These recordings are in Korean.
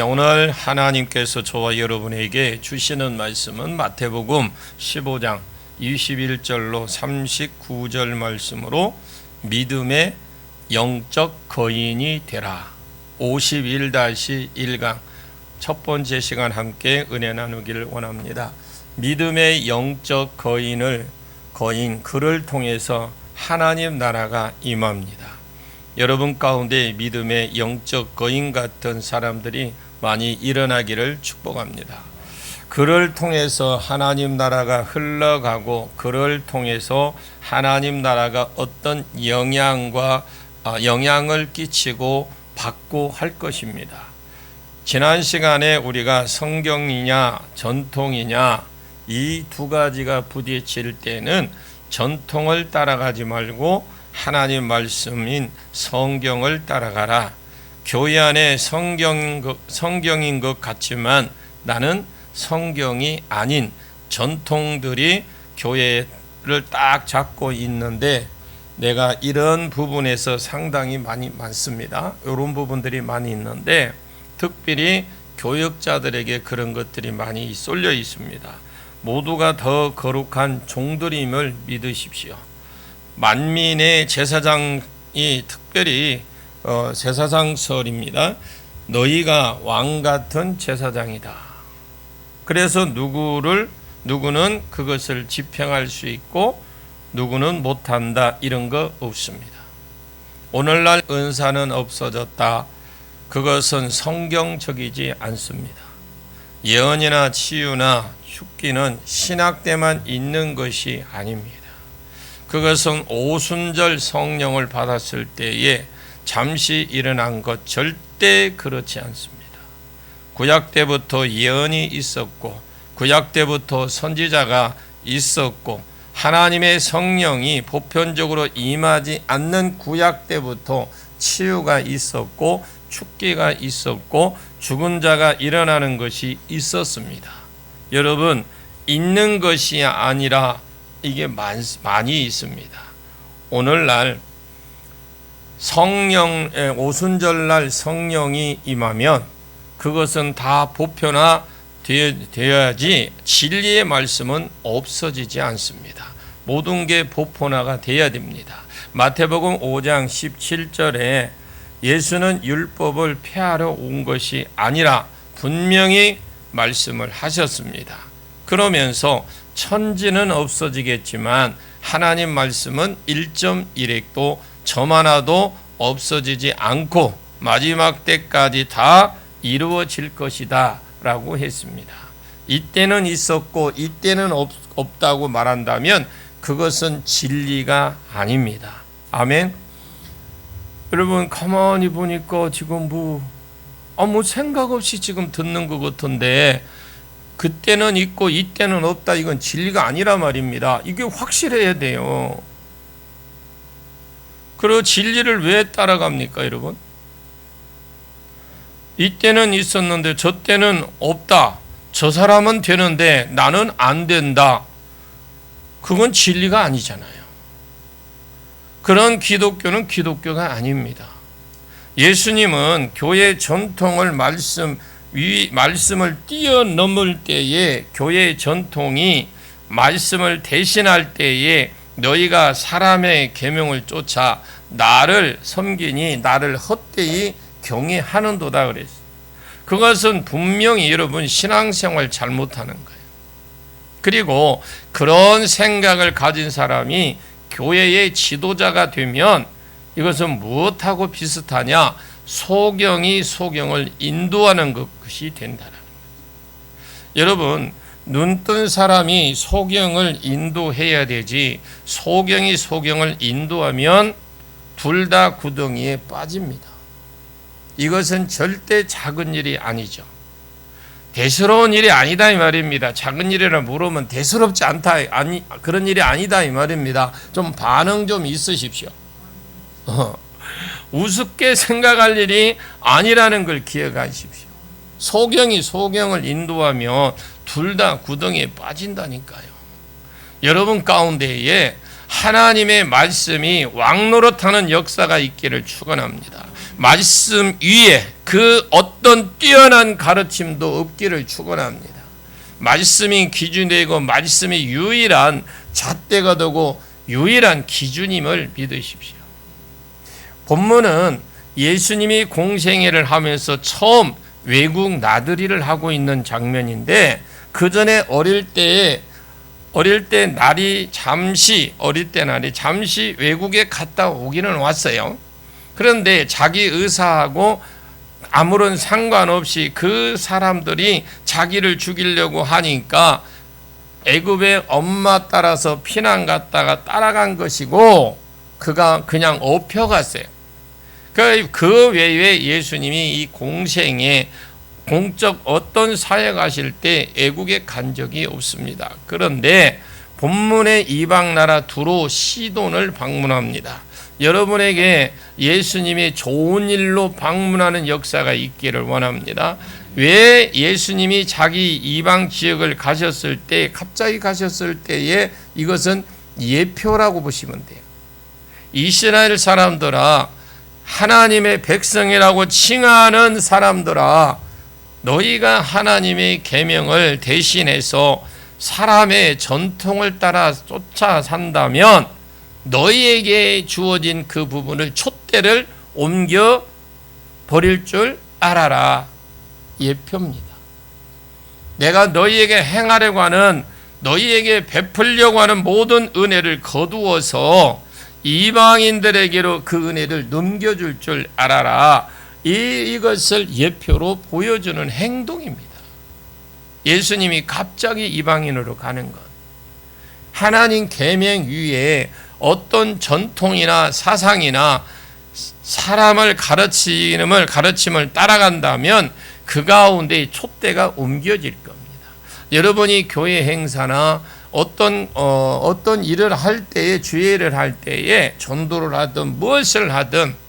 오늘 하나님께서 저와 여러분에게 주시는 말씀은 마태복음 15장 21절로 39절 말씀으로 믿음의 영적 거인이 되라. 51-1강 첫 번째 시간 함께 은혜 나누기를 원합니다. 믿음의 영적 거인 그를 통해서 하나님 나라가 임합니다. 여러분 가운데 믿음의 영적 거인 같은 사람들이 많이 일어나기를 축복합니다. 그를 통해서 하나님 나라가 흘러가고 그를 통해서 하나님 나라가 어떤 영향을 끼치고 받고 할 것입니다. 지난 시간에 우리가 성경이냐 전통이냐 이 두 가지가 부딪힐 때는 전통을 따라가지 말고 하나님 말씀인 성경을 따라가라. 교회 안에 성경인 것 같지만 나는 성경이 아닌 전통들이 교회를 딱 잡고 있는데 내가 이런 부분에서 상당히 많습니다. 이런 부분들이 많이 있는데 특별히 교역자들에게 그런 것들이 많이 쏠려 있습니다. 모두가 더 거룩한 종들임을 믿으십시오. 만민의 제사장이 특별히 제사장설입니다. 너희가 왕 같은 제사장이다. 그래서 누구는 그것을 집행할 수 있고 누구는 못한다 이런 거 없습니다. 오늘날 은사는 없어졌다. 그것은 성경적이지 않습니다. 예언이나 치유나 축기는 신학 때만 있는 것이 아닙니다. 그것은 오순절 성령을 받았을 때에 잠시 일어난 것 절대 그렇지 않습니다. 구약 때부터 예언이 있었고 구약 때부터 선지자가 있었고 하나님의 성령이 보편적으로 임하지 않는 구약 때부터 치유가 있었고 축기가 있었고 죽은 자가 일어나는 것이 있었습니다. 여러분, 있는 것이 아니라 이게 많이 있습니다. 오늘날 오순절날 성령이 임하면 그것은 다 보편화되어야지 진리의 말씀은 없어지지 않습니다. 모든 게 보편화가 되어야 됩니다. 마태복음 5장 17절에 예수는 율법을 폐하러 온 것이 아니라 분명히 말씀을 하셨습니다. 그러면서 천지는 없어지겠지만 하나님 말씀은 1.1핵도 점 하나도 없어지지 않고 마지막 때까지 다 이루어질 것이다 라고 했습니다. 이때는 있었고 이때는 없다고 말한다면 그것은 진리가 아닙니다. 아멘. 여러분 가만히 보니까 지금 뭐 생각 없이 지금 듣는 것 같은데 그때는 있고 이때는 없다 이건 진리가 아니라 말입니다. 이게 확실해야 돼요. 그리고 진리를 왜 따라갑니까 여러분? 이때는 있었는데 저 때는 없다. 저 사람은 되는데 나는 안 된다. 그건 진리가 아니잖아요. 그런 기독교는 기독교가 아닙니다. 예수님은 교회 전통을 말씀을 뛰어넘을 때에 교회의 전통이 말씀을 대신할 때에 너희가 사람의 계명을 쫓아 나를 섬기니 나를 헛되이 경외하는도다 그랬어요. 그것은 분명히 여러분 신앙생활 잘못하는 거예요. 그리고 그런 생각을 가진 사람이 교회의 지도자가 되면 이것은 무엇하고 비슷하냐? 소경이 소경을 인도하는 것이 된다는 거예요. 여러분, 눈뜬 사람이 소경을 인도해야 되지 소경이 소경을 인도하면 둘 다 구덩이에 빠집니다. 이것은 절대 작은 일이 아니죠. 대수로운 일이 아니다 이 말입니다. 작은 일이라 물으면 대수롭지 않다 그런 일이 아니다 이 말입니다. 좀 반응 좀 있으십시오. 우습게 생각할 일이 아니라는 걸 기억하십시오. 소경이 소경을 인도하면 둘 다 구덩이에 빠진다니까요. 여러분 가운데에 하나님의 말씀이 왕노릇하는 역사가 있기를 축원합니다. 말씀 위에 그 어떤 뛰어난 가르침도 없기를 축원합니다. 말씀이 기준되고 말씀이 유일한 잣대가 되고 유일한 기준임을 믿으십시오. 본문은 예수님이 공생애를 하면서 처음 외국 나들이를 하고 있는 장면인데, 그 전에 어릴 때 날이 잠시 외국에 갔다 오기는 왔어요. 그런데 자기 의사하고 아무런 상관없이 그 사람들이 자기를 죽이려고 하니까 애굽의 엄마 따라서 피난 갔다가 따라간 것이고, 그가 그냥 업혀갔어요. 그 외에 예수님이 이 공생에 공적 어떤 사역 하실 때 애국에 간 적이 없습니다. 그런데 본문의 이방 나라 두로 시돈을 방문합니다. 여러분에게 예수님이 좋은 일로 방문하는 역사가 있기를 원합니다. 왜 예수님이 자기 이방 지역을 가셨을 때, 갑자기 가셨을 때에 이것은 예표라고 보시면 돼요. 이스라엘 사람들아, 하나님의 백성이라고 칭하는 사람들아, 너희가 하나님의 계명을 대신해서 사람의 전통을 따라 쫓아 산다면 너희에게 주어진 그 부분을 촛대를 옮겨 버릴 줄 알아라. 예표입니다. 내가 너희에게 행하려고 하는, 너희에게 베풀려고 하는 모든 은혜를 거두어서 이방인들에게로 그 은혜를 넘겨줄 줄 알아라. 이것을 예표로 보여주는 행동입니다. 예수님이 갑자기 이방인으로 가는 것, 하나님 계명 위에 어떤 전통이나 사상이나 사람을 가르침을 따라간다면 그 가운데 촛대가 옮겨질 겁니다. 여러분이 교회 행사나 어떤 일을 할 때에, 주일을 할 때에 전도를 하든 무엇을 하든,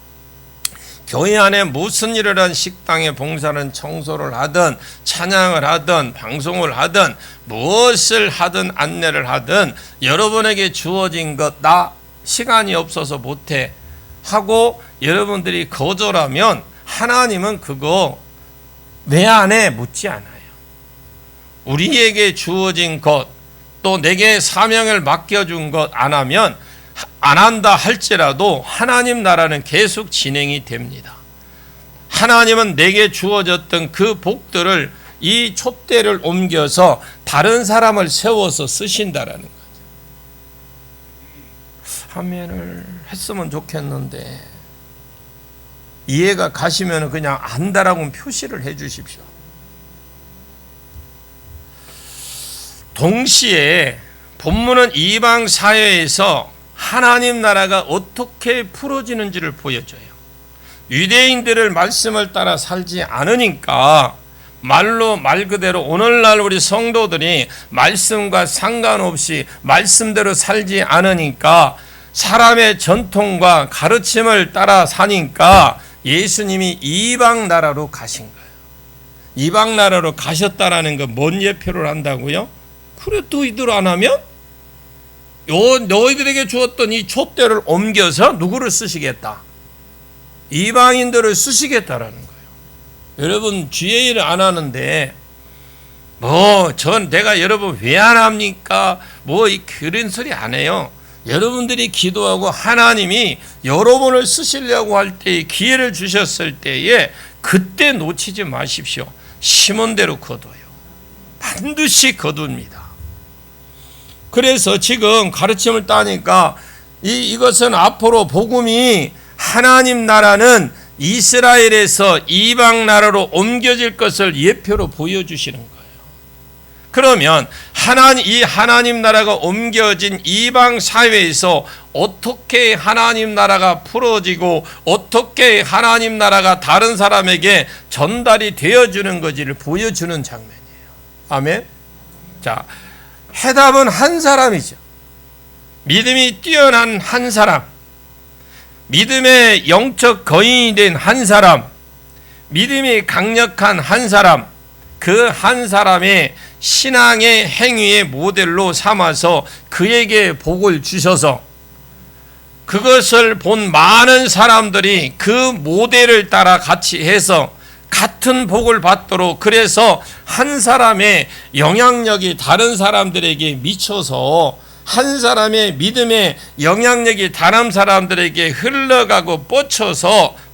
교회 안에 무슨 일을 하든, 식당에 봉사는 청소를 하든 찬양을 하든 방송을 하든 무엇을 하든 안내를 하든, 여러분에게 주어진 것 나 시간이 없어서 못해 하고 여러분들이 거절하면 하나님은 그거 내 안에 묻지 않아요. 우리에게 주어진 것, 또 내게 사명을 맡겨준 것 안 하면, 안 한다 할지라도 하나님 나라는 계속 진행이 됩니다. 하나님은 내게 주어졌던 그 복들을, 이 촛대를 옮겨서 다른 사람을 세워서 쓰신다라는 거죠. 아멘을 했으면 좋겠는데, 이해가 가시면 그냥 안다라고 표시를 해 주십시오. 동시에 본문은 이방 사회에서 하나님 나라가 어떻게 풀어지는지를 보여줘요. 유대인들을 말씀을 따라 살지 않으니까, 말 그대로 오늘날 우리 성도들이 말씀과 상관없이 말씀대로 살지 않으니까, 사람의 전통과 가르침을 따라 사니까 예수님이 이방 나라로 가신 거예요. 이방 나라로 가셨다라는 건 뭔 예표를 한다고요? 그래, 너희들 안 하면 너희들에게 주었던 이 촛대를 옮겨서 누구를 쓰시겠다? 이방인들을 쓰시겠다라는 거예요. 여러분, 주의 일을 안 하는데 내가 여러분 왜 안 합니까? 그런 소리 안 해요. 여러분들이 기도하고 하나님이 여러분을 쓰시려고 할 때 기회를 주셨을 때에 그때 놓치지 마십시오. 심은 대로 거둬요. 반드시 거둡니다. 그래서 지금 가르침을 따니까 이것은 앞으로 복음이, 하나님 나라는 이스라엘에서 이방 나라로 옮겨질 것을 예표로 보여주시는 거예요. 그러면 이 하나님 나라가 옮겨진 이방 사회에서 어떻게 하나님 나라가 풀어지고 어떻게 하나님 나라가 다른 사람에게 전달이 되어주는 것을 보여주는 장면이에요. 아멘. 자, 해답은 한 사람이죠. 믿음이 뛰어난 한 사람, 믿음의 영적 거인이 된 한 사람, 믿음이 강력한 한 사람, 그 한 사람의 신앙의 행위의 모델로 삼아서 그에게 복을 주셔서 그것을 본 많은 사람들이 그 모델을 따라 같이 해서 같은 복을 받도록, 그래서 한 사람의 영향력이 다른 사람들에게 미쳐서 한 사람의 믿음의 영향력이 다른 사람들에게 흘러가고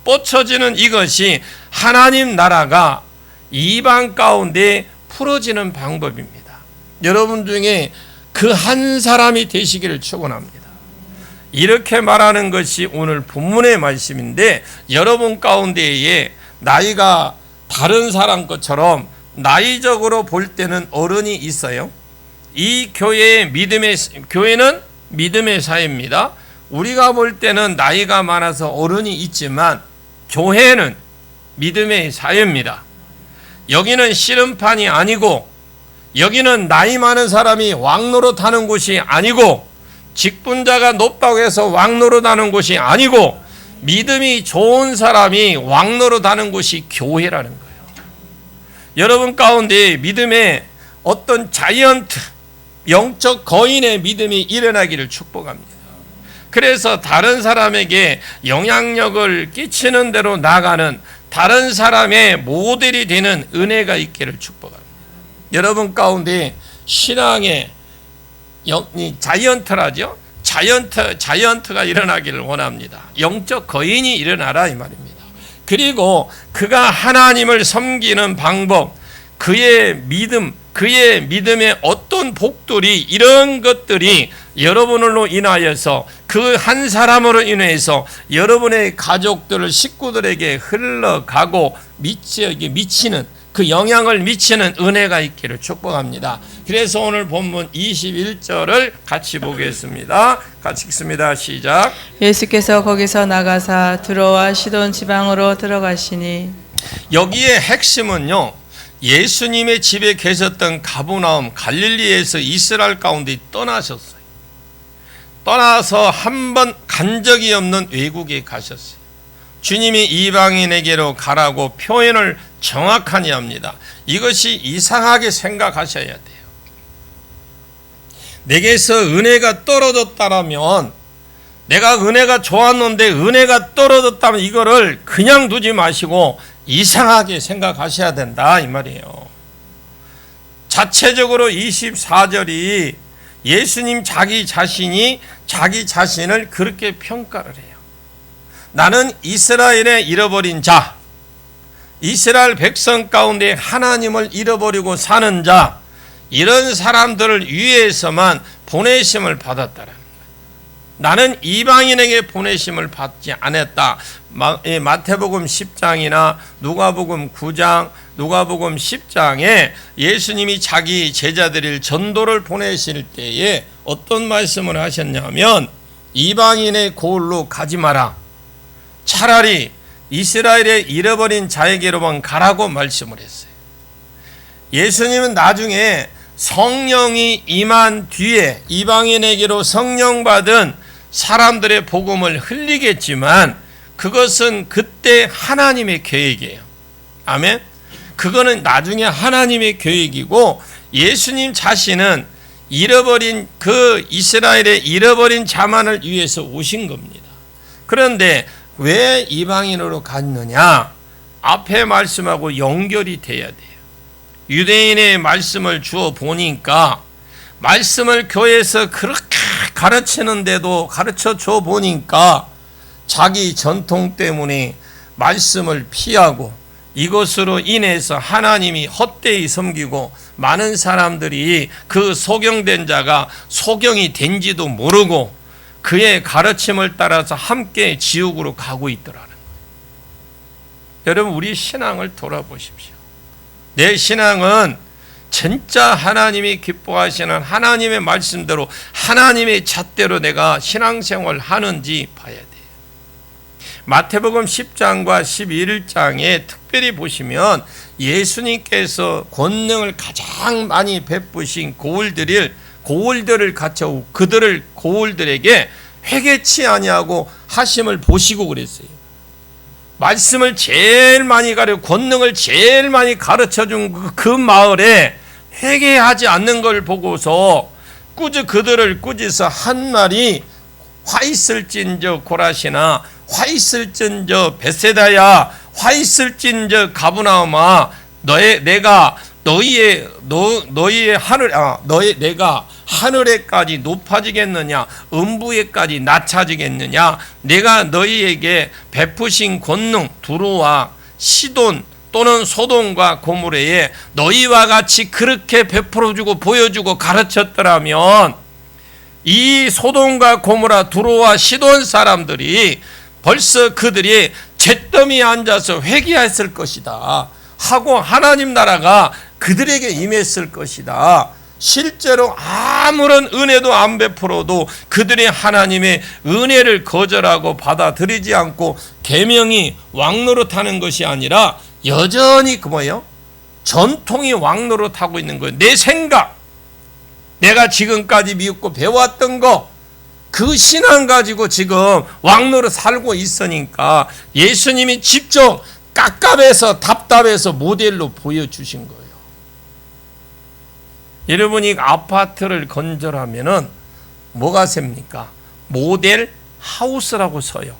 뻗쳐지는 이것이 하나님 나라가 이방 가운데 풀어지는 방법입니다. 여러분 중에 그 한 사람이 되시기를 축원합니다. 이렇게 말하는 것이 오늘 본문의 말씀인데, 여러분 가운데에 나이가 다른 사람 것처럼 나이적으로 볼 때는 어른이 있어요. 이 교회는 믿음의 사회입니다. 우리가 볼 때는 나이가 많아서 어른이 있지만 교회는 믿음의 사회입니다. 여기는 씨름판이 아니고, 여기는 나이 많은 사람이 왕노릇하는 곳이 아니고, 직분자가 높다고 해서 왕노릇하는 곳이 아니고, 믿음이 좋은 사람이 왕노릇하는 곳이 교회라는 거예요. 여러분 가운데 믿음의 어떤 자이언트, 영적 거인의 믿음이 일어나기를 축복합니다. 그래서 다른 사람에게 영향력을 끼치는 대로 나가는, 다른 사람의 모델이 되는 은혜가 있기를 축복합니다. 여러분 가운데 신앙의 자이언트라죠. 자이언트가 일어나기를 원합니다. 영적 거인이 일어나라 이 말입니다. 그리고 그가 하나님을 섬기는 방법, 그의 믿음, 그의 믿음의 어떤 복들이, 이런 것들이 여러분으로 인하여서, 그 한 사람으로 인해서 여러분의 가족들, 식구들에게 흘러가고 미치는, 그 영향을 미치는 은혜가 있기를 축복합니다. 그래서 오늘 본문 21절을 같이 보겠습니다. 같이 읽습니다. 시작. 예수께서 거기서 나가사 두로와 시돈 지방으로 들어가시니. 여기에 핵심은요, 예수님의 집에 계셨던 가버나움, 갈릴리에서 이스라엘 가운데 떠나셨어요. 떠나서 한 번 간 적이 없는 외국에 가셨어요. 주님이 이방인에게로 가라고 표현을 정확하니 합니다. 이것이 이상하게 생각하셔야 돼요. 내게서 은혜가 떨어졌다면, 내가 은혜가 좋았는데 은혜가 떨어졌다면 이거를 그냥 두지 마시고 이상하게 생각하셔야 된다 이 말이에요. 자체적으로 24절이 예수님 자기 자신을 그렇게 평가를 해요. 나는 이스라엘의 잃어버린 자, 이스라엘 백성 가운데 하나님을 잃어버리고 사는 자, 이런 사람들을 위해서만 보내심을 받았다라는 거예요. 나는 이방인에게 보내심을 받지 않았다. 마태복음 10장이나 누가복음 9장, 누가복음 10장에 예수님이 자기 제자들을 전도를 보내실 때에 어떤 말씀을 하셨냐면, 이방인의 고을로 가지 마라. 차라리 이스라엘의 잃어버린 자에게로만 가라고 말씀을 했어요. 예수님은 나중에 성령이 임한 뒤에 이방인에게로 성령 받은 사람들의 복음을 흘리겠지만, 그것은 그때 하나님의 계획이에요. 아멘. 그거는 나중에 하나님의 계획이고, 예수님 자신은 잃어버린 그 이스라엘의 잃어버린 자만을 위해서 오신 겁니다. 그런데 왜 이방인으로 갔느냐? 앞에 말씀하고 연결이 돼야 돼요. 유대인의 말씀을 주어 보니까, 말씀을 교회에서 그렇게 가르치는데도 가르쳐 줘 보니까 자기 전통 때문에 말씀을 피하고, 이것으로 인해서 하나님이 헛되이 섬기고, 많은 사람들이 그 소경된 자가 소경이 된지도 모르고 그의 가르침을 따라서 함께 지옥으로 가고 있더라는 거예요. 여러분, 우리 신앙을 돌아보십시오. 내 신앙은 진짜 하나님이 기뻐하시는 하나님의 말씀대로, 하나님의 잣대로 내가 신앙생활을 하는지 봐야 돼요. 마태복음 10장과 11장에 특별히 보시면 예수님께서 권능을 가장 많이 베푸신 고울들을 갖춰 그들을 고울들에게 회개치 아니하고 하심을 보시고 그랬어요. 말씀을 제일 많이 권능을 제일 많이 가르쳐준 그 마을에 회개하지 않는 걸 보고서 그들을 꾸짖어 한 말이 화 있을진저 고라시나 화 있을진저 베세다야 화 있을진저 가브나움아 내가 내가 하늘에까지 높아지겠느냐 음부에까지 낮아지겠느냐 내가 너희에게 베푸신 권능 두로와 시돈 또는 소돔과 고모레에 너희와 같이 그렇게 베풀어주고 보여주고 가르쳤더라면 이 소돔과 고모라 두로와 시돈 사람들이 벌써 그들이 잿더미에 앉아서 회개했을 것이다 하고 하나님 나라가 그들에게 임했을 것이다. 실제로 아무런 은혜도 안 베풀어도 그들이 하나님의 은혜를 거절하고 받아들이지 않고 계명이 왕노릇하는 것이 아니라 여전히 전통이 왕노릇하고 있는 거예요. 내 생각, 내가 지금까지 믿고 배웠던 거, 그 신앙 가지고 지금 왕노릇 살고 있으니까 예수님이 직접 깝깝해서 답답해서 모델로 보여주신 거예요. 여러분이 아파트를 건설하면은 뭐가 셉니까? 모델 하우스라고 써요.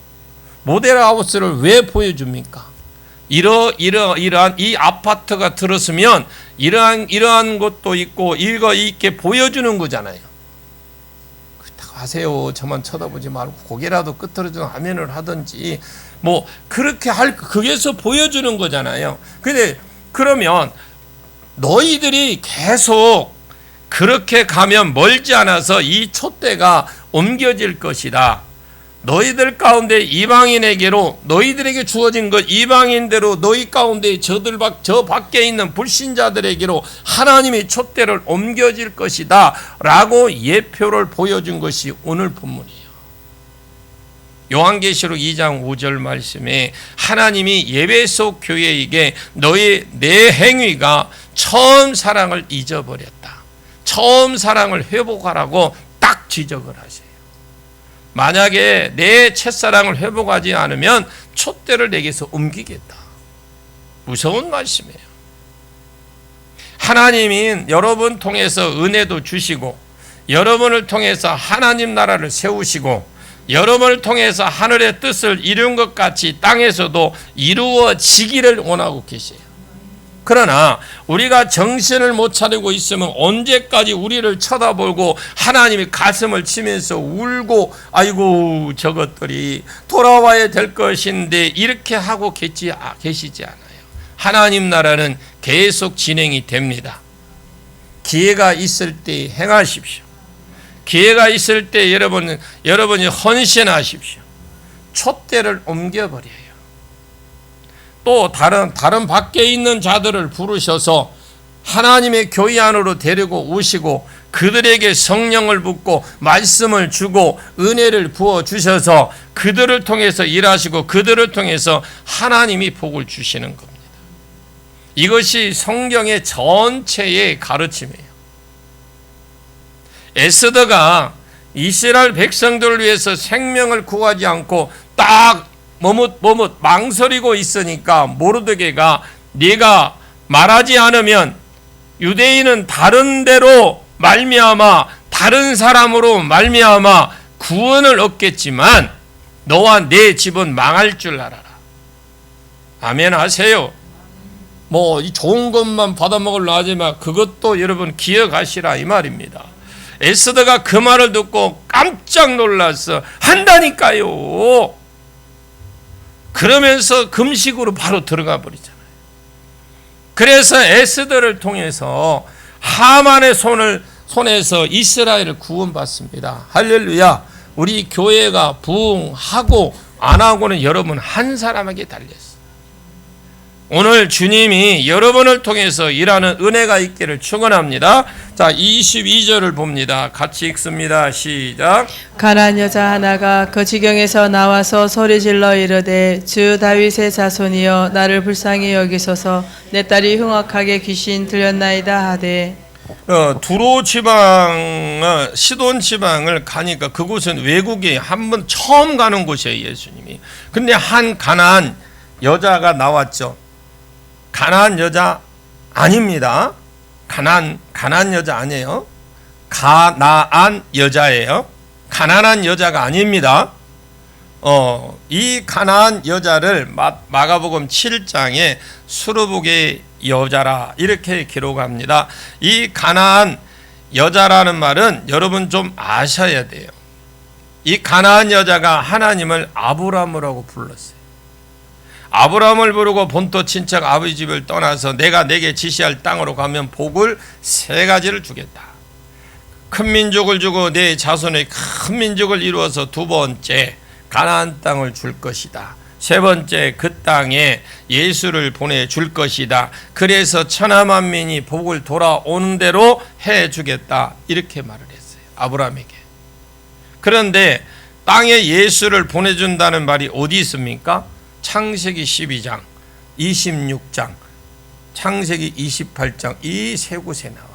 모델 하우스를 왜 보여줍니까? 이러한 이 아파트가 들었으면 이러한 것도 있고 이렇게 보여주는 거잖아요. 하세요. 저만 쳐다보지 말고 고개라도 끄트러져 화면을 하든지 그게서 보여주는 거잖아요. 근데 그러면 너희들이 계속 그렇게 가면 멀지 않아서 이 촛대가 옮겨질 것이다. 너희들 가운데 이방인에게로 너희들에게 주어진 것 이방인대로 너희 가운데 저 밖에 있는 불신자들에게로 하나님이 촛대를 옮겨질 것이다 라고 예표를 보여준 것이 오늘 본문이에요. 요한계시록 2장 5절 말씀에 하나님이 예배소 교회에게 내 행위가 처음 사랑을 잊어버렸다. 처음 사랑을 회복하라고 딱 지적을 하세요. 만약에 내 첫사랑을 회복하지 않으면 촛대를 내게서 옮기겠다. 무서운 말씀이에요. 하나님이 여러분 통해서 은혜도 주시고 여러분을 통해서 하나님 나라를 세우시고 여러분을 통해서 하늘의 뜻을 이룬 것 같이 땅에서도 이루어지기를 원하고 계세요. 그러나 우리가 정신을 못 차리고 있으면 언제까지 우리를 쳐다보고 하나님이 가슴을 치면서 울고 아이고 저것들이 돌아와야 될 것인데 이렇게 하고 계시지 않아요. 하나님 나라는 계속 진행이 됩니다. 기회가 있을 때 행하십시오. 기회가 있을 때 여러분이 헌신하십시오. 촛대를 옮겨버려요. 또 다른 밖에 있는 자들을 부르셔서 하나님의 교회 안으로 데리고 오시고 그들에게 성령을 붓고 말씀을 주고 은혜를 부어 주셔서 그들을 통해서 일하시고 그들을 통해서 하나님이 복을 주시는 겁니다. 이것이 성경의 전체의 가르침이에요. 에스더가 이스라엘 백성들을 위해서 생명을 구하지 않고 딱 머뭇 망설이고 있으니까 모르드게가 네가 말하지 않으면 유대인은 다른 데로 말미암아 다른 사람으로 말미암아 구원을 얻겠지만 너와 내 집은 망할 줄 알아라. 아멘 하세요. 이 좋은 것만 받아먹으려 하지만 그것도 여러분 기억하시라 이 말입니다. 에스더가 그 말을 듣고 깜짝 놀라서 한다니까요. 그러면서 금식으로 바로 들어가 버리잖아요. 그래서 에스더를 통해서 하만의 손에서 이스라엘을 구원받습니다. 할렐루야. 우리 교회가 부흥하고 안 하고는 여러분 한 사람에게 달렸어요. 오늘 주님이 여러분을 통해서 일하는 은혜가 있기를 축원합니다. 자, 22절을 봅니다. 같이 읽습니다. 시작. 가난 여자 하나가 그 지경에서 나와서 소리질러 이르되 주 다윗의 자손이여 나를 불쌍히 여기소서 내 딸이 흉악하게 귀신 들렸나이다 하되 두로 지방, 시돈 지방을 가니까 그곳은 외국에 한번 처음 가는 곳이에요. 예수님이. 근데 한 가나안 여자가 나왔죠. 가나안 여자 아닙니다. 가나안 여자 아니에요. 가나안 여자예요. 가난한 여자가 아닙니다. 이 가난한 여자를 마가복음 7장에 수르복의 여자라 이렇게 기록합니다. 이 가난한 여자라는 말은 여러분 좀 아셔야 돼요. 이 가난한 여자가 하나님을 아브라함이라고 불렀어요. 아브라함을 부르고 본토 친척 아버지 집을 떠나서 내가 내게 지시할 땅으로 가면 복을 3가지를 주겠다. 큰 민족을 주고 내 자손의 큰 민족을 이루어서 2번째 가나안 땅을 줄 것이다. 3번째 그 땅에 예수를 보내줄 것이다. 그래서 천하만민이 복을 돌아오는 대로 해주겠다. 이렇게 말을 했어요. 아브라함에게. 그런데 땅에 예수를 보내준다는 말이 어디 있습니까? 창세기 12장, 26장, 창세기 28장 이 3곳에 나와요.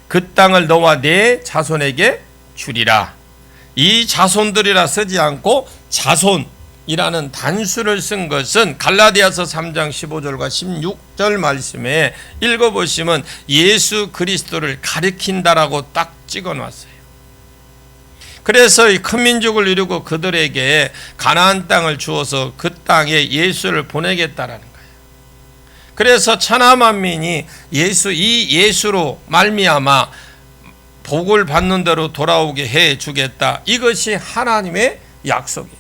그 땅을 너와 내 자손에게 주리라. 이 자손들이라 쓰지 않고 자손이라는 단수를 쓴 것은 갈라디아서 3장 15절과 16절 말씀에 읽어보시면 예수 그리스도를 가리킨다라고 딱 찍어놨어요. 그래서 이 큰 민족을 이루고 그들에게 가나안 땅을 주어서 그 땅에 예수를 보내겠다라는 거예요. 그래서 천하만민이 이 예수로 말미암아 복을 받는 대로 돌아오게 해 주겠다. 이것이 하나님의 약속이에요.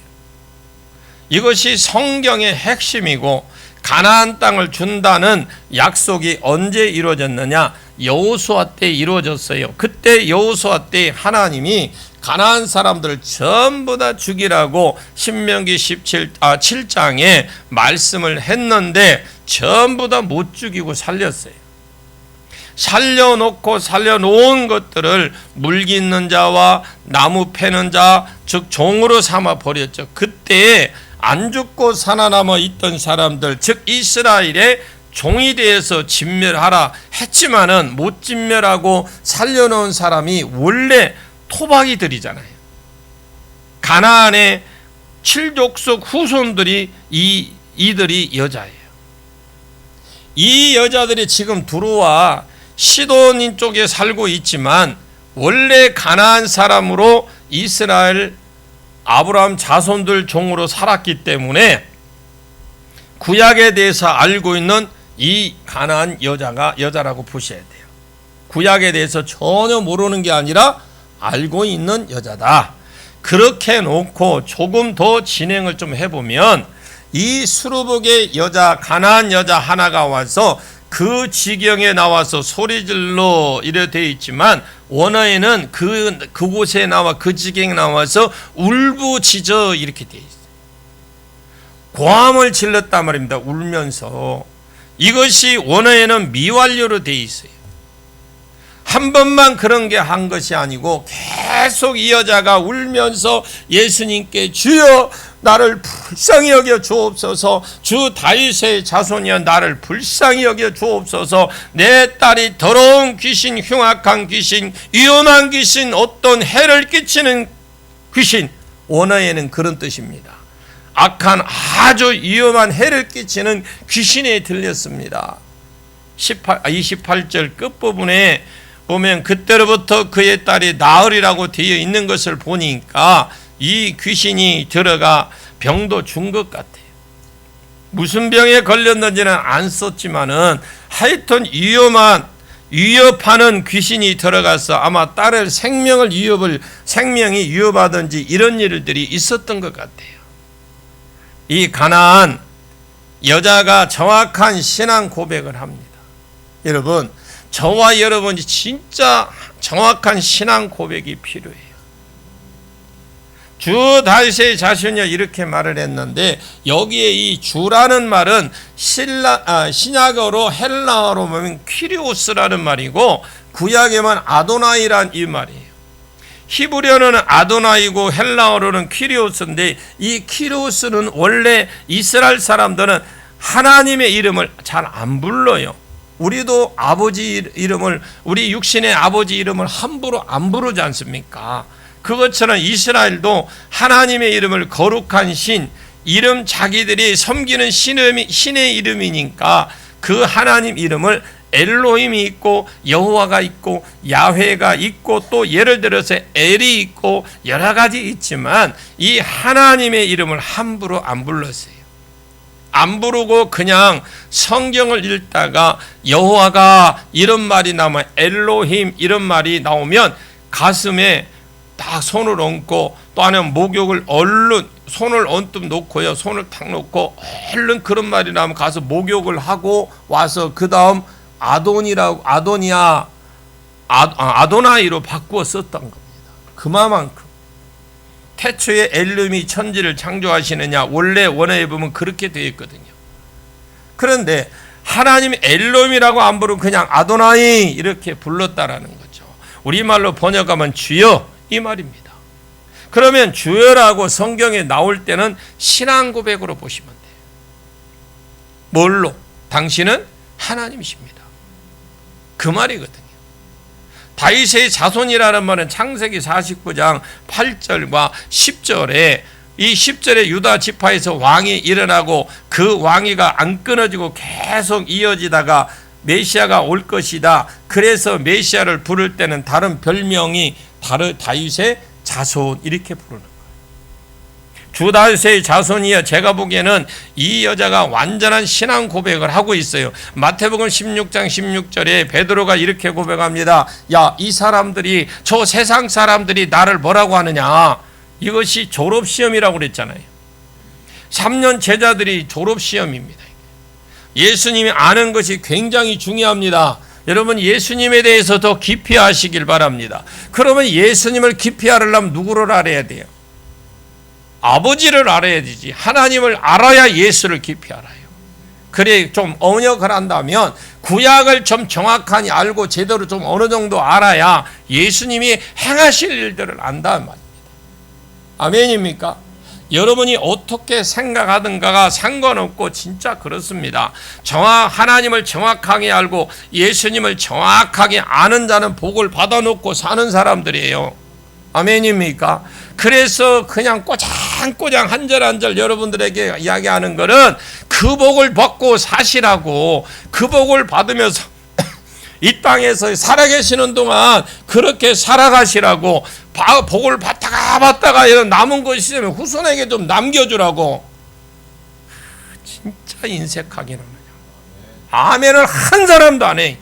이것이 성경의 핵심이고 가나안 땅을 준다는 약속이 언제 이루어졌느냐? 여호수아 때 이루어졌어요. 그때 여호수아 때 하나님이 가나안 사람들을 전부 다 죽이라고 신명기 7장에 말씀을 했는데 전부 다 못 죽이고 살렸어요. 살려놓은 것들을 물기 있는 자와 나무 패는 자, 즉 종으로 삼아 버렸죠. 그때 안 죽고 살아남아 있던 사람들, 즉 이스라엘의 종이 되어서 진멸하라 했지만은 못 진멸하고 살려놓은 사람이 원래 토박이들이잖아요. 가나안의 7족속 후손들이 이들이 여자예요. 이 여자들이 지금 들어와 시돈인 쪽에 살고 있지만 원래 가나안 사람으로 이스라엘 아브라함 자손들 종으로 살았기 때문에 구약에 대해서 알고 있는 이 가나안 여자라고 보셔야 돼요. 구약에 대해서 전혀 모르는 게 아니라 알고 있는 여자다. 그렇게 놓고 조금 더 진행을 좀 해보면 이 수르복의 여자 가나안 여자 하나가 와서 그 지경에 나와서 소리질러 이래 되어 있지만 원어에는 그곳에 나와 그 지경에 나와서 울부짖어 이렇게 되어 있어요. 고함을 질렀단 말입니다. 울면서. 이것이 원어에는 미완료로 되어 있어요. 한 번만 그런 게 한 것이 아니고 계속 이 여자가 울면서 예수님께 주여 나를 불쌍히 여겨 주옵소서, 주 다윗의 자손이여 나를 불쌍히 여겨 주옵소서, 내 딸이 더러운 귀신, 흉악한 귀신, 위험한 귀신, 어떤 해를 끼치는 귀신, 원어에는 그런 뜻입니다. 악한 아주 위험한 해를 끼치는 귀신에 들렸습니다. 28절 끝부분에 보면 그때로부터 그의 딸이 나으리라고 되어 있는 것을 보니까 이 귀신이 들어가 병도 준 것 같아요. 무슨 병에 걸렸는지는 안 썼지만은 하여튼 위협하는 귀신이 들어가서 아마 딸의 생명이 위협하든지 이런 일들이 있었던 것 같아요. 이 가나안 여자가 정확한 신앙 고백을 합니다. 여러분, 저와 여러분이 진짜 정확한 신앙 고백이 필요해요. 주 다윗의 자손이여 이렇게 말을 했는데 여기에 이 주라는 말은 신약어로 헬라어로 보면 퀴리오스라는 말이고 구약에만 아도나이란 이 말이에요. 히브리어는 아도나이고 헬라어로는 퀴리오스인데 이 퀴리오스는 원래 이스라엘 사람들은 하나님의 이름을 잘 안 불러요. 우리도 아버지 이름을, 우리 육신의 아버지 이름을 함부로 안 부르지 않습니까? 그것처럼 이스라엘도 하나님의 이름을 거룩한 신, 이름 자기들이 섬기는 신의 이름이니까 그 하나님 이름을 엘로힘이 있고 여호와가 있고 야훼가 있고 또 예를 들어서 엘이 있고 여러 가지 있지만 이 하나님의 이름을 함부로 안 불렀어요. 안 부르고 그냥 성경을 읽다가 여호와가 이런 말이 나오면 엘로힘 이런 말이 나오면 가슴에 딱 손을 얹고 또 아니면 목욕을 얼른 손을 언뜻 놓고요. 손을 탁 놓고 얼른 그런 말이 나오면 가서 목욕을 하고 와서 그 다음 아도나이로 바꾸어 썼던 겁니다. 그만큼 태초에 엘로힘이 천지를 창조하시느냐 원래 원어에 보면 그렇게 되어 있거든요. 그런데 하나님 엘로힘이라고 안 부르고 그냥 아도나이 이렇게 불렀다라는 거죠. 우리말로 번역하면 주여 이 말입니다. 그러면 주여라고 성경에 나올 때는 신앙 고백으로 보시면 돼요. 뭘로? 당신은 하나님이십니다. 그 말이거든요. 다윗의 자손이라는 말은 창세기 49장 8절과 10절에 이 10절에 유다 지파에서 왕이 일어나고 그 왕위가 안 끊어지고 계속 이어지다가 메시아가 올 것이다. 그래서 메시아를 부를 때는 다른 별명이 다윗의 자손 이렇게 부르는 거예요. 주 다윗의 자손이여. 제가 보기에는 이 여자가 완전한 신앙 고백을 하고 있어요. 마태복음 16장 16절에 베드로가 이렇게 고백합니다. 야, 이 사람들이 저 세상 사람들이 나를 뭐라고 하느냐. 이것이 졸업시험이라고 그랬잖아요. 3년 제자들이 졸업시험입니다. 예수님이 아는 것이 굉장히 중요합니다. 여러분 예수님에 대해서 더 깊이 아시길 바랍니다. 그러면 예수님을 깊이 알으려면 누구를 알아야 돼요? 아버지를 알아야 되지. 하나님을 알아야 예수를 깊이 알아요. 그래 좀 언역을 한다면 구약을 좀 정확하게 알고 제대로 좀 어느 정도 알아야 예수님이 행하실 일들을 안다는 말입니다. 아멘입니까? 여러분이 어떻게 생각하든가가 상관없고 진짜 그렇습니다. 하나님을 정확하게 알고 예수님을 정확하게 아는 자는 복을 받아놓고 사는 사람들이에요. 아멘입니까? 그래서 그냥 꼬장꼬장 한 절 한 절 여러분들에게 이야기하는 것은 그 복을 받고 사시라고, 그 복을 받으면서 이 땅에서 살아계시는 동안 그렇게 살아가시라고, 복을 받다가 남은 것이 있으면 후손에게 좀 남겨주라고. 진짜 인색하기는 아멘을 한 사람도 안 해.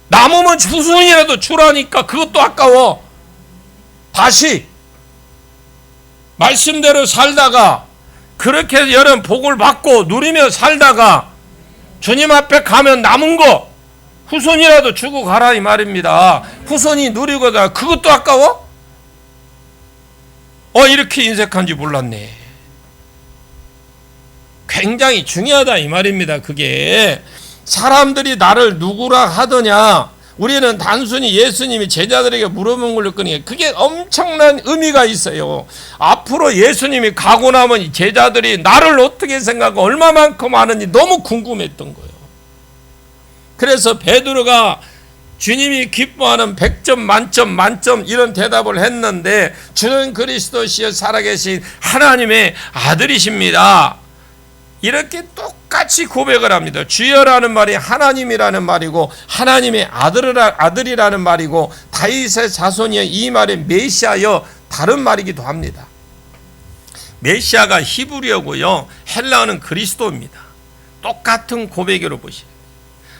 남으면 후손이라도 주라니까 그것도 아까워. 다시 말씀대로 살다가 그렇게 여러분 복을 받고 누리며 살다가 주님 앞에 가면 남은 거 후손이라도 주고 가라 이 말입니다. 후손이 누리고 가 그것도 아까워? 이렇게 인색한지 몰랐네. 굉장히 중요하다 이 말입니다. 그게 사람들이 나를 누구라 하더냐, 우리는 단순히 예수님이 제자들에게 물어본 걸로 끄니 그게 엄청난 의미가 있어요. 앞으로 예수님이 가고 나면 제자들이 나를 어떻게 생각하고 얼마만큼 아는지 너무 궁금했던 거예요. 그래서 베드로가 주님이 기뻐하는 100점 만점 이런 대답을 했는데 주는 그리스도시여 살아계신 하나님의 아들이십니다. 이렇게 똑같이 고백을 합니다. 주여라는 말이 하나님이라는 말이고 하나님의 아들이라는 말이고 다윗의 자손이여 이 말은 메시아여 다른 말이기도 합니다. 메시아가 히브리어고요. 헬라어는 그리스도입니다. 똑같은 고백으로 보시죠.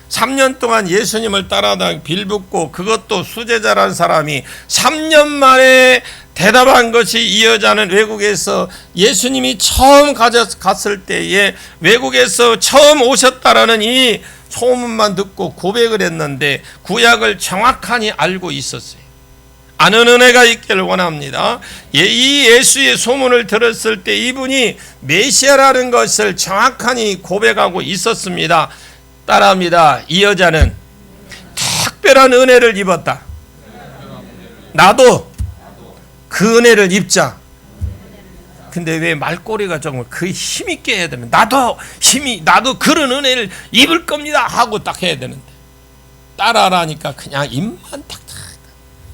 3년 동안 예수님을 따라다니고 빌붙고 그것도 수제자라는 사람이 3년 만에 대답한 것이 이 여자는 외국에서 예수님이 처음 갔을 때에 외국에서 처음 오셨다라는 이 소문만 듣고 고백을 했는데 구약을 정확하게 알고 있었어요. 아는 은혜가 있기를 원합니다. 이 예수의 소문을 들었을 때 이분이 메시아라는 것을 정확하게 고백하고 있었습니다. 따라합니다. 이 여자는 특별한 은혜를 입었다. 나도 그 은혜를 입자. 근데 왜 말꼬리가 정말 그 힘있게 해야 되는, 나도 그런 은혜를 입을 겁니다 하고 딱 해야 되는데 따라하라니까 그냥 입만 탁탁.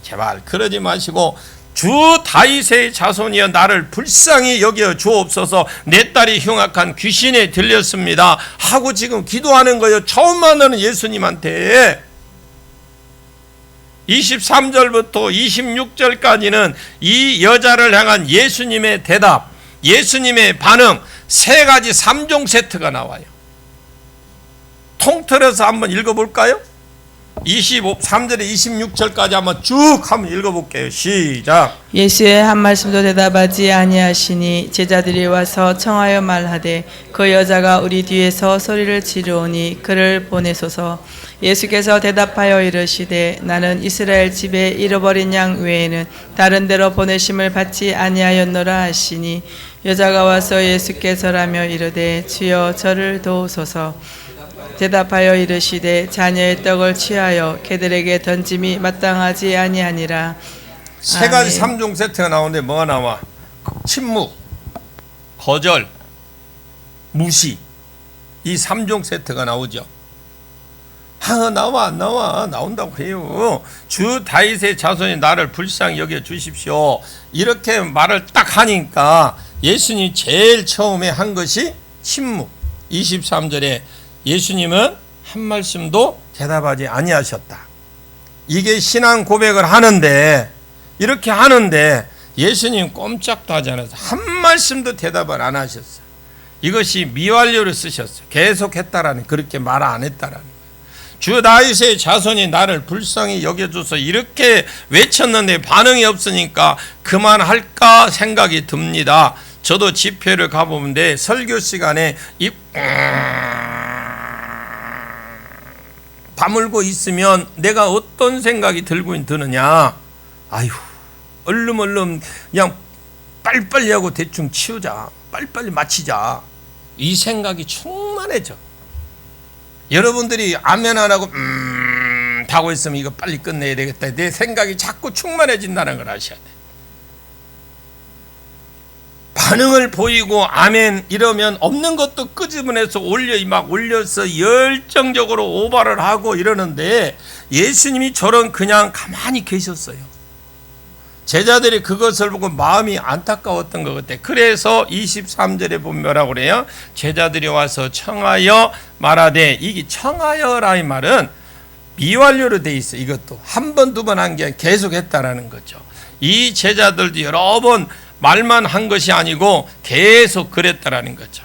제발 그러지 마시고 주 다윗의 자손이여 나를 불쌍히 여겨 주옵소서. 내 딸이 흉악한 귀신에 들렸습니다 하고 지금 기도하는 거예요. 처음 만나는 예수님한테. 23절부터 26절까지는 이 여자를 향한 예수님의 대답, 예수님의 반응, 세 가지 3종 세트가 나와요. 통틀어서 한번 읽어볼까요? 23절에 26절까지 한번 쭉 한번 읽어볼게요. 시작. 예수의 한 말씀도 대답하지 아니하시니 제자들이 와서 청하여 말하되 그 여자가 우리 뒤에서 소리를 지르오니 그를 보내소서. 예수께서 대답하여 이르시되 나는 이스라엘 집에 잃어버린 양 외에는 다른 데로 보내심을 받지 아니하였노라 하시니 여자가 와서 예수께서라며 이르되 주여 저를 도우소서. 대답하여 이르시되 자녀의 떡을 취하여 개들에게 던짐이 마땅하지 아니하니라. 세 가지 3종 세트가 나오는데 뭐가 나와? 침묵, 거절, 무시. 이 3종 세트가 나오죠. 나온다고 해요. 주 다윗의 자손이 나를 불쌍히 여겨 주십시오. 이렇게 말을 딱 하니까 예수님이 제일 처음에 한 것이 침묵. 23절에 예수님은 한 말씀도 대답하지 아니하셨다. 이게 신앙 고백을 하는데, 이렇게 하는데 예수님 꼼짝도 하지 않아서 한 말씀도 대답을 안 하셨어요. 이것이 미완료를 쓰셨어요. 계속했다라는, 그렇게 말 안 했다라는 거예요. 주 다윗의 자손이 나를 불쌍히 여겨줘서 이렇게 외쳤는데 반응이 없으니까 그만할까 생각이 듭니다. 저도 집회를 가보는데 설교 시간에 다물고 있으면 내가 어떤 생각이 들고 드느냐. 아유, 얼른 그냥 빨리빨리 하고 대충 치우자, 빨리빨리 마치자, 이 생각이 충만해져. 여러분들이 아멘 안 하고 하고 있으면 이거 빨리 끝내야 되겠다, 내 생각이 자꾸 충만해진다는 걸 아셔야 돼. 반응을 보이고 아멘 이러면 없는 것도 끄집어내서 올려서 열정적으로 오바를 하고 이러는데, 예수님이 저런 그냥 가만히 계셨어요. 제자들이 그것을 보고 마음이 안타까웠던 것 같아요. 그래서 23절에 보면 뭐라고 그래요? 제자들이 와서 청하여 말하되, 이게 청하여라는 말은 미완료로 돼 있어요. 이것도 한 번, 두 번 한 게 계속 했다라는 거죠. 이 제자들도 여러 번 말만 한 것이 아니고 계속 그랬다라는 거죠.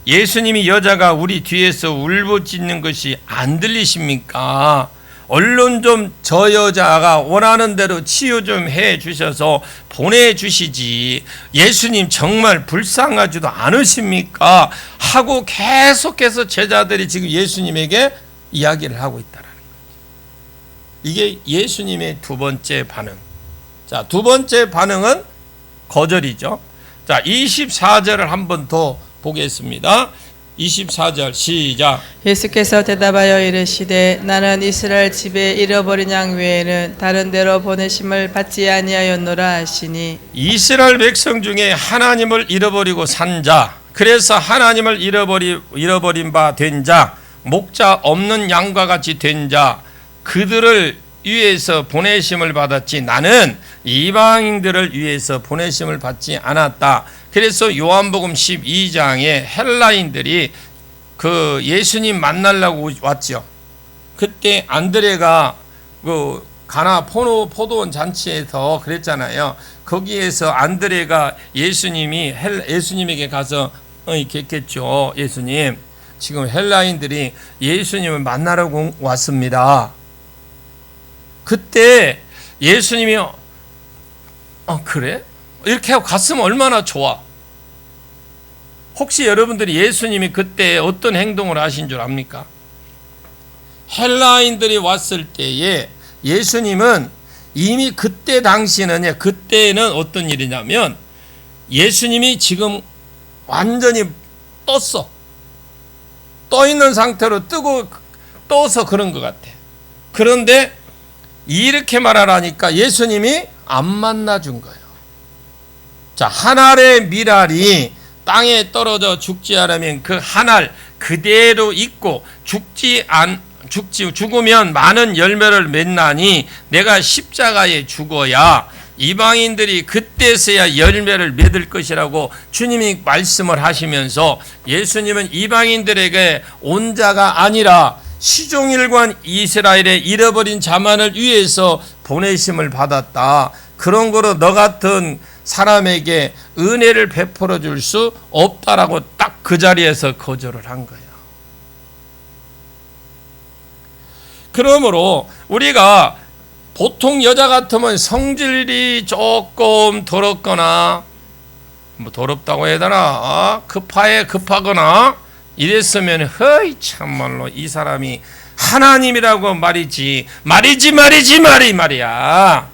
예수님이 여자가 우리 뒤에서 울부짖는 것이 안 들리십니까? 얼른 좀 저 여자가 원하는 대로 치유 좀 해 주셔서 보내주시지, 예수님 정말 불쌍하지도 않으십니까? 하고 계속해서 제자들이 지금 예수님에게 이야기를 하고 있다라는 거죠. 이게 예수님의 두 번째 반응. 자, 두 번째 반응은 거절이죠. 자, 24절을 한 번 더 보겠습니다. 24절 시작. 예수께서 대답하여 이르시되 나는 이스라엘 집에 잃어버린 양 외에는 다른 데로 보내심을 받지 아니하였노라 하시니, 이스라엘 백성 중에 하나님을 잃어버리고 산 자, 그래서 하나님을 잃어버린 바 된 자, 목자 없는 양과 같이 된 자, 그들을 위해서 보내심을 받았지 나는 이방인들을 위해서 보내심을 받지 않았다. 그래서 요한복음 12장에 헬라인들이 그 예수님 만나려고 왔죠. 그때 안드레가 그 가나 포도원 잔치에서 그랬잖아요. 거기에서 안드레가 예수님에게 가서 이렇게 했겠죠. 예수님, 지금 헬라인들이 예수님을 만나려고 왔습니다. 그때 예수님이 그래? 이렇게 하고 갔으면 얼마나 좋아. 혹시 여러분들이 예수님이 그때 어떤 행동을 하신 줄 압니까? 헬라인들이 왔을 때에 예수님은 이미 그때는 어떤 일이냐면, 예수님이 지금 완전히 떠 있는 상태로 떠서 그런 것 같아. 그런데 이렇게 말하라니까 예수님이 안 만나준 거예요. 자, 한 알의 밀알이 땅에 떨어져 죽지 않으면 그 한 알 그대로 있고 죽으면 많은 열매를 맺나니 내가 십자가에 죽어야 이방인들이 그때서야 열매를 맺을 것이라고 주님이 말씀을 하시면서 예수님은 이방인들에게 온 자가 아니라 시종일관 이스라엘의 잃어버린 자만을 위해서 보내심을 받았다. 그런 거로 너 같은 사람에게 은혜를 베풀어 줄 수 없다라고 딱 그 자리에서 거절을 한 거예요. 그러므로 우리가 보통 여자 같으면 성질이 조금 더럽거나 뭐 더럽다고 해야 되나 급하거나 이랬으면 허이 참말로 이 사람이 하나님이라고 말이지 말이야.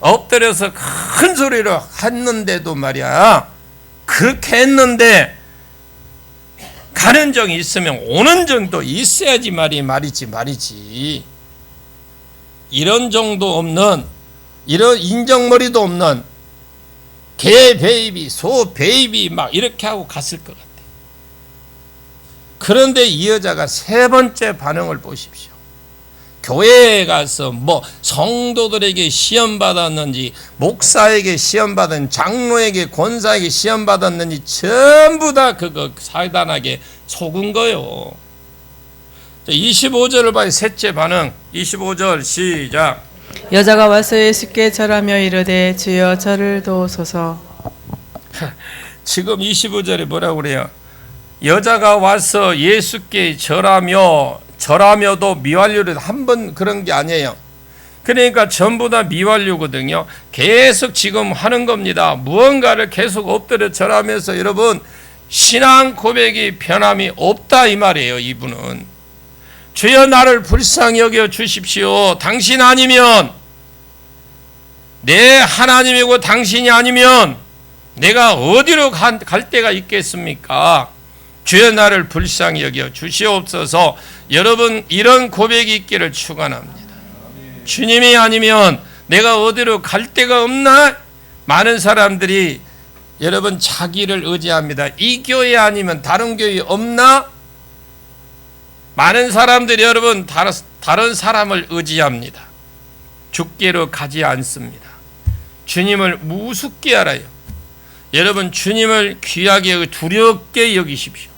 엎드려서 큰 소리로 했는데도 말이야. 그렇게 했는데 가는 정이 있으면 오는 정도 있어야지 말이지. 이런 정도 없는, 이런 인정머리도 없는 개 베이비, 소 베이비 막 이렇게 하고 갔을 것 같아요. 그런데 이 여자가 세 번째 반응을 보십시오. 교회에 가서 뭐 성도들에게 시험 받았는지, 목사에게 시험 받은, 장로에게, 권사에게 시험 받았는지 전부 다 그거 사단하게 속은 거요. 25절을 봐요. 셋째 반응. 25절 시작. 여자가 와서 예수께 절하며 이르되 주여 저를 도우소서. 지금 25절에 뭐라고 그래요? 여자가 와서 예수께 절하며도 미완료를 한 번 그런 게 아니에요. 그러니까 전부 다 미완료거든요. 계속 지금 하는 겁니다. 무언가를 계속 엎드려 절하면서 여러분 신앙 고백이 변함이 없다 이 말이에요. 이분은 주여 나를 불쌍히 여겨 주십시오. 당신 아니면, 내 하나님이고 당신이 아니면 내가 어디로 갈 데가 있겠습니까? 주여 나를 불쌍히 여겨 주시옵소서. 여러분 이런 고백이 있기를 축원합니다. 주님이 아니면 내가 어디로 갈 데가 없나? 많은 사람들이 여러분 자기를 의지합니다. 이 교회 아니면 다른 교회 없나? 많은 사람들이 여러분 다른 사람을 의지합니다. 주께로 가지 않습니다. 주님을 우습게 알아요. 여러분 주님을 귀하게 두렵게 여기십시오.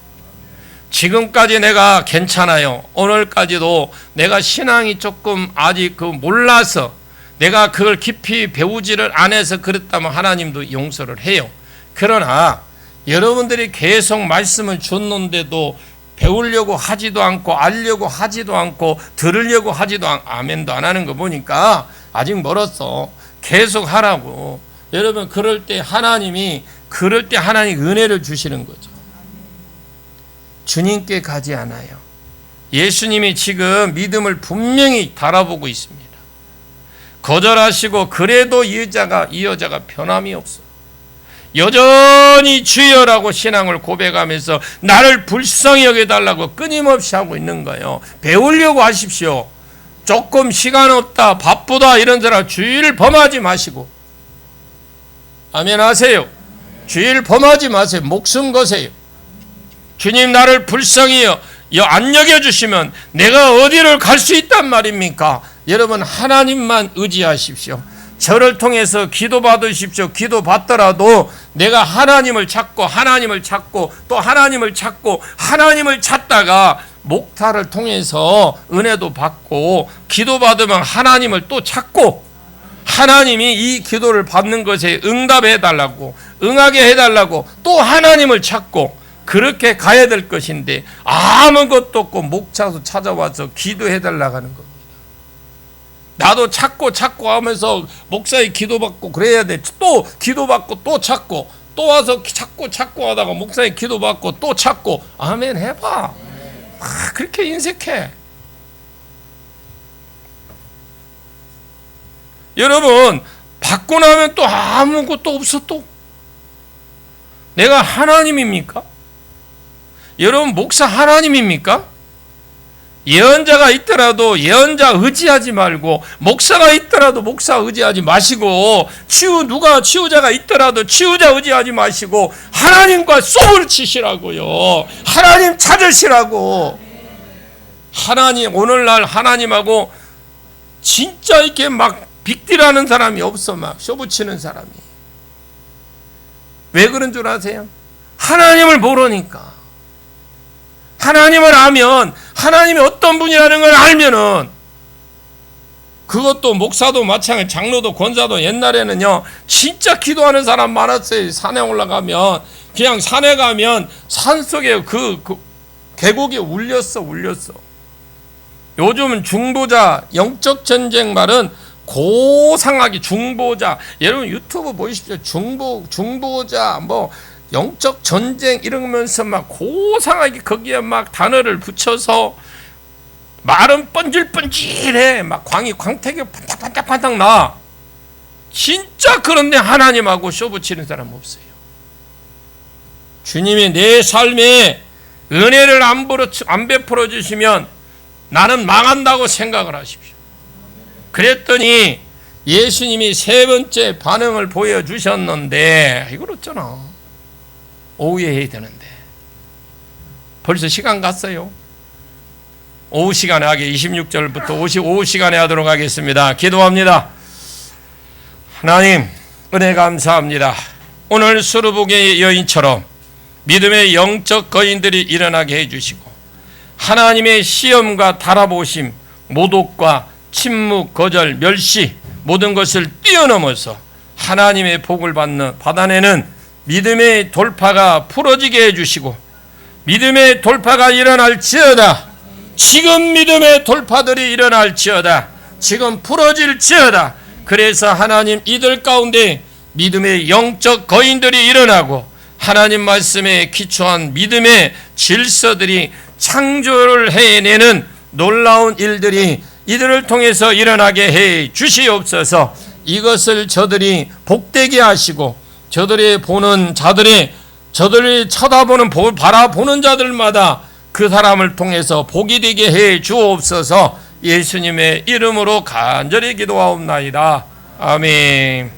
지금까지 내가 괜찮아요. 오늘까지도 내가 신앙이 조금 아직 몰라서 내가 그걸 깊이 배우지를 않아서 그랬다면 하나님도 용서를 해요. 그러나 여러분들이 계속 말씀을 줬는데도 배우려고 하지도 않고 알려고 하지도 않고 들으려고 하지도 않고 아멘도 안 하는 거 보니까 아직 멀었어. 계속 하라고. 여러분 그럴 때 하나님이 은혜를 주시는 거죠. 주님께 가지 않아요. 예수님이 지금 믿음을 분명히 달아보고 있습니다. 거절하시고 그래도 이 여자가 변함이 없어. 여전히 주여라고 신앙을 고백하면서 나를 불쌍히 여겨달라고 끊임없이 하고 있는 거예요. 배우려고 하십시오. 조금 시간 없다, 바쁘다 이런 사람 주의를 범하지 마시고, 아멘 하세요. 주의를 범하지 마세요. 목숨 거세요. 주님 나를 불쌍히 안 여겨주시면 내가 어디를 갈 수 있단 말입니까? 여러분 하나님만 의지하십시오. 저를 통해서 기도 받으십시오. 기도 받더라도 내가 하나님을 찾고 또 하나님을 찾다가 목타를 통해서 은혜도 받고 기도 받으면 하나님을 또 찾고, 하나님이 이 기도를 받는 것에 응답해달라고, 응하게 해달라고 또 하나님을 찾고 그렇게 가야 될 것인데 아무것도 없고 목차서 찾아와서 기도해달라고 하는 겁니다. 나도 찾고 하면서 목사의 기도받고 그래야 돼. 또 기도받고 또 찾고 또 와서 찾고 하다가 목사의 기도받고 또 찾고. 아멘 해봐. 그렇게 인색해. 여러분 받고 나면 또 아무것도 없어. 또 내가 하나님입니까? 여러분 목사 하나님입니까? 예언자가 있더라도 예언자 의지하지 말고, 목사가 있더라도 목사 의지하지 마시고, 치유자가 있더라도 치유자 의지하지 마시고 하나님과 쏘을 치시라고요. 하나님 찾으시라고. 하나님 오늘날 하나님하고 진짜 이렇게 막 빅딜하는 사람이 없어. 막 쇼부치는 사람이. 왜 그런 줄 아세요? 하나님을 모르니까. 하나님을 알면, 하나님이 어떤 분이라는 걸 알면은, 그것도 목사도 마찬가지, 장로도 권사도 옛날에는요 진짜 기도하는 사람 많았어요. 산에 올라가면, 그냥 산에 가면 산속에 그 계곡이 울렸어. 요즘은 중보자, 영적 전쟁 말은 고상하게 중보자, 여러분 유튜브 보십시오. 중보자 뭐 영적 전쟁 이러면서 막 고상하게 거기에 막 단어를 붙여서 말은 번질번질해. 막 광택이 반짝반짝 나. 진짜. 그런데 하나님하고 쇼부치는 사람 없어요. 주님이 내 삶에 은혜를 안 베풀어 주시면 나는 망한다고 생각을 하십시오. 그랬더니 예수님이 세 번째 반응을 보여주셨는데, 이걸 어쩌나 오후에 해야 되는데 벌써 시간 갔어요. 오후 시간에 하게 26절부터 오후 시간에 하도록 하겠습니다. 기도합니다. 하나님 은혜 감사합니다. 오늘 수르복의 여인처럼 믿음의 영적 거인들이 일어나게 해주시고, 하나님의 시험과 달아보심, 모독과 침묵, 거절, 멸시 모든 것을 뛰어넘어서 하나님의 복을 받아내는 믿음의 돌파가 풀어지게 해주시고, 믿음의 돌파가 일어날지어다. 지금 믿음의 돌파들이 일어날지어다. 지금 풀어질지어다. 그래서 하나님 이들 가운데 믿음의 영적 거인들이 일어나고 하나님 말씀에 기초한 믿음의 질서들이 창조를 해내는 놀라운 일들이 이들을 통해서 일어나게 해 주시옵소서. 이것을 저들이 복되게 하시고, 저들이 보는 자들이, 저들이 쳐다보는 바라보는 자들마다 그 사람을 통해서 복이 되게 해 주옵소서. 예수님의 이름으로 간절히 기도하옵나이다. 아멘.